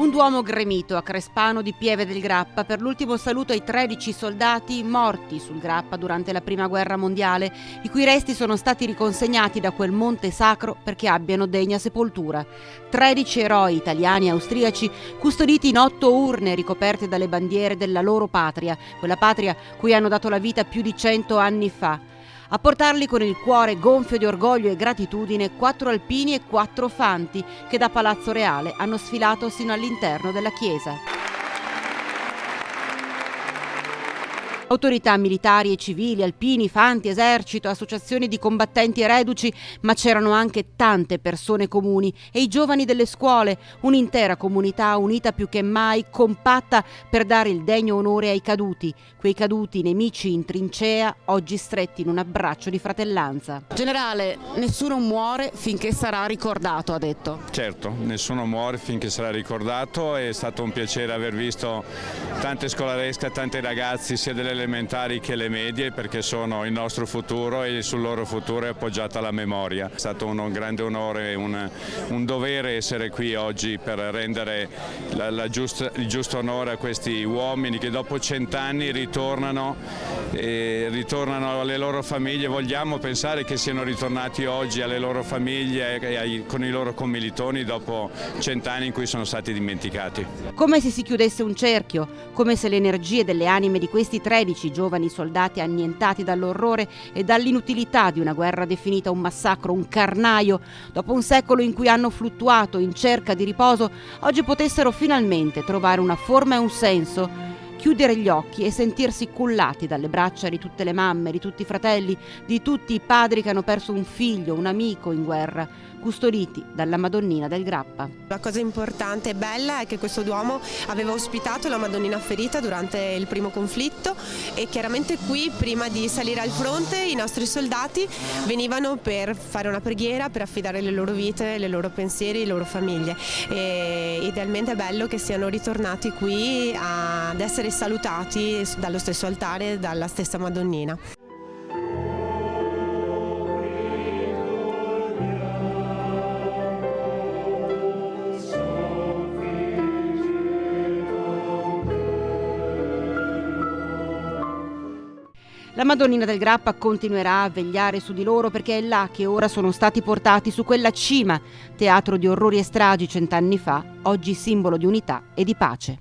Un duomo gremito a Crespano di Pieve del Grappa per l'ultimo saluto ai 13 soldati morti sul Grappa durante la Prima Guerra Mondiale, i cui resti sono stati riconsegnati da quel monte sacro perché abbiano degna sepoltura. 13 eroi italiani e austriaci custoditi in 8 urne ricoperte dalle bandiere della loro patria, quella patria cui hanno dato la vita più di 100 anni fa. A portarli con il cuore gonfio di orgoglio e gratitudine 4 alpini e 4 fanti che da Palazzo Reale hanno sfilato sino all'interno della chiesa. Autorità militari e civili, alpini, fanti, esercito, associazioni di combattenti e reduci, ma c'erano anche tante persone comuni e i giovani delle scuole, un'intera comunità unita più che mai, compatta per dare il degno onore ai caduti, quei caduti nemici in trincea, oggi stretti in un abbraccio di fratellanza. Generale, nessuno muore finché sarà ricordato, ha detto. Certo, nessuno muore finché sarà ricordato, è stato un piacere aver visto tante scolaresche, tanti ragazzi sia delle elementari che le medie, perché sono il nostro futuro e sul loro futuro è appoggiata la memoria. È stato un grande onore, un dovere essere qui oggi per rendere il giusto onore a questi uomini che dopo 100 anni ritornano alle loro famiglie. Vogliamo pensare che siano ritornati oggi alle loro famiglie e con i loro commilitoni dopo 100 anni in cui sono stati dimenticati. Come se si chiudesse un cerchio, come se le energie delle anime di questi 13 giovani soldati annientati dall'orrore e dall'inutilità di una guerra definita un massacro, un carnaio, dopo un secolo in cui hanno fluttuato in cerca di riposo, oggi potessero finalmente trovare una forma e un senso, chiudere gli occhi e sentirsi cullati dalle braccia di tutte le mamme, di tutti i fratelli, di tutti i padri che hanno perso un figlio, un amico in guerra, custoditi dalla Madonnina del Grappa. La cosa importante e bella è che questo Duomo aveva ospitato la Madonnina ferita durante il primo conflitto e chiaramente qui, prima di salire al fronte, i nostri soldati venivano per fare una preghiera, per affidare le loro vite, le loro pensieri, le loro famiglie. E idealmente è bello che siano ritornati qui ad essere salutati dallo stesso altare, dalla stessa Madonnina. La Madonnina del Grappa continuerà a vegliare su di loro perché è là che ora sono stati portati su quella cima, teatro di orrori e stragi 100 anni fa, oggi simbolo di unità e di pace.